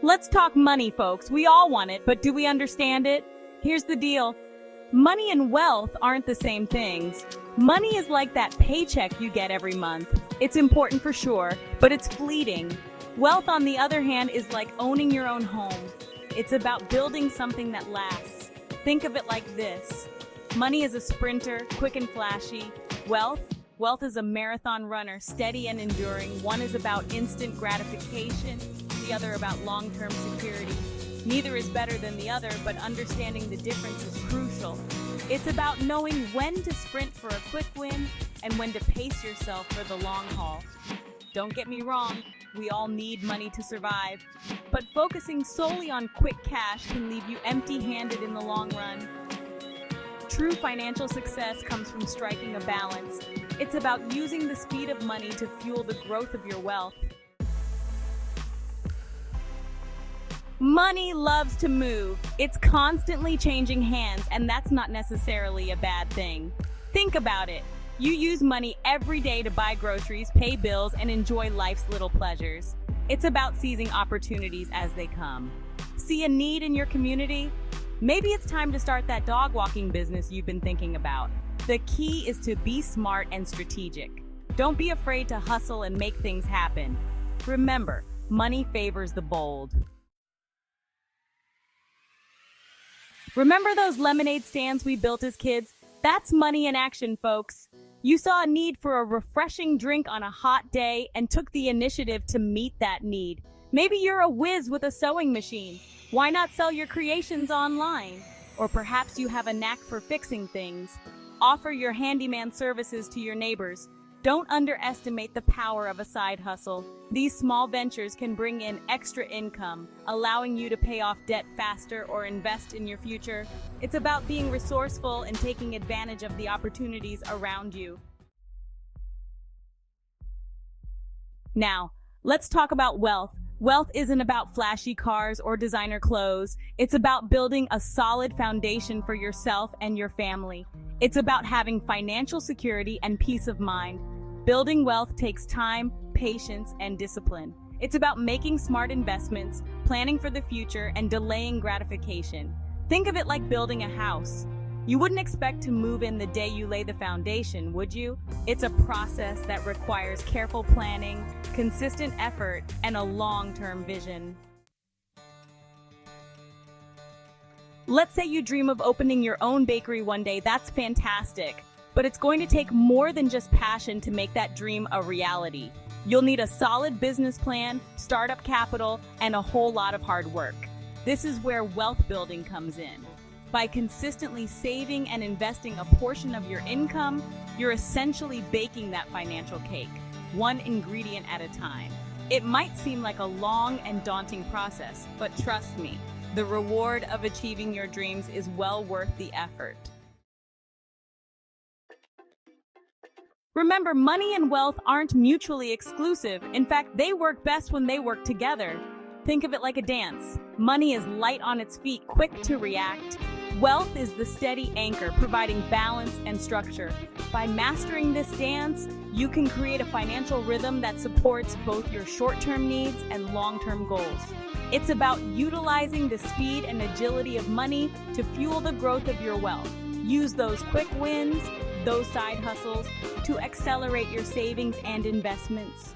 Let's talk money, folks. We all want it, but do we understand it? Here's the deal. Money and wealth aren't the same things. Money is like that paycheck you get every month. It's important for sure, but it's fleeting. Wealth, on the other hand, is like owning your own home. It's about building something that lasts. Think of it like this. Money is a sprinter, quick and flashy. Wealth is a marathon runner, steady and enduring. One is about instant gratification, the other about long-term security. Neither is better than the other, but understanding the difference is crucial. It's about knowing when to sprint for a quick win and when to pace yourself for the long haul. Don't get me wrong, we all need money to survive, but focusing solely on quick cash can leave you empty-handed in the long run. True financial success comes from striking a balance. It's about using the speed of money to fuel the growth of your wealth. Money loves to move. It's constantly changing hands, and that's not necessarily a bad thing. Think about it. You use money every day to buy groceries, pay bills, and enjoy life's little pleasures. It's about seizing opportunities as they come. See a need in your community? Maybe it's time to start that dog walking business you've been thinking about. The key is to be smart and strategic. Don't be afraid to hustle and make things happen. Remember, money favors the bold. Remember those lemonade stands we built as kids? That's money in action, folks. You saw a need for a refreshing drink on a hot day and took the initiative to meet that need. Maybe you're a whiz with a sewing machine. Why not sell your creations online? Or perhaps you have a knack for fixing things. Offer your handyman services to your neighbors. Don't underestimate the power of a side hustle. These small ventures can bring in extra income, allowing you to pay off debt faster or invest in your future. It's about being resourceful and taking advantage of the opportunities around you. Now, let's talk about wealth. Wealth isn't about flashy cars or designer clothes. It's about building a solid foundation for yourself and your family. It's about having financial security and peace of mind. Building wealth takes time, patience, and discipline. It's about making smart investments, planning for the future, and delaying gratification. Think of it like building a house. You wouldn't expect to move in the day you lay the foundation, would you? It's a process that requires careful planning, consistent effort, and a long-term vision. Let's say you dream of opening your own bakery one day. That's fantastic. But it's going to take more than just passion to make that dream a reality. You'll need a solid business plan, startup capital, and a whole lot of hard work. This is where wealth building comes in. By consistently saving and investing a portion of your income, you're essentially baking that financial cake, one ingredient at a time. It might seem like a long and daunting process, but trust me, the reward of achieving your dreams is well worth the effort. Remember, money and wealth aren't mutually exclusive. In fact, they work best when they work together. Think of it like a dance. Money is light on its feet, quick to react. Wealth is the steady anchor, providing balance and structure. By mastering this dance, you can create a financial rhythm that supports both your short-term needs and long-term goals. It's about utilizing the speed and agility of money to fuel the growth of your wealth. Use those quick wins, those side hustles, to accelerate your savings and investments.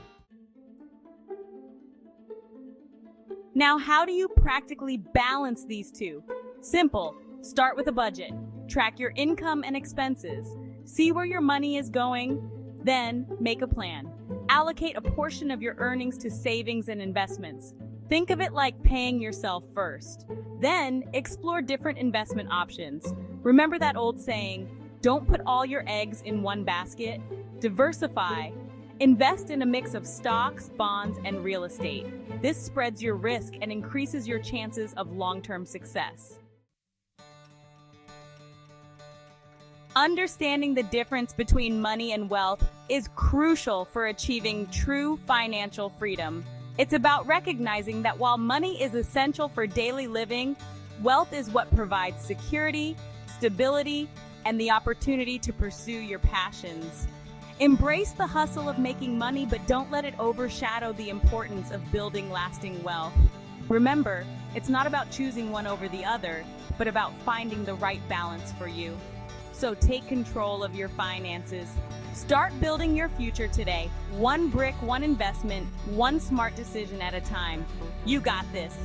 Now, how do you practically balance these two? Simple. Start with a budget. Track your income and expenses. See where your money is going. Then, make a plan. Allocate a portion of your earnings to savings and investments. Think of it like paying yourself first. Then, explore different investment options. Remember that old saying, don't put all your eggs in one basket. Diversify. Invest in a mix of stocks, bonds, and real estate. This spreads your risk and increases your chances of long-term success. Understanding the difference between money and wealth is crucial for achieving true financial freedom. It's about recognizing that while money is essential for daily living, wealth is what provides security, stability, and the opportunity to pursue your passions. Embrace the hustle of making money, but don't let it overshadow the importance of building lasting wealth. Remember, it's not about choosing one over the other, but about finding the right balance for you. So take control of your finances. Start building your future today. One brick, one investment, one smart decision at a time. You got this.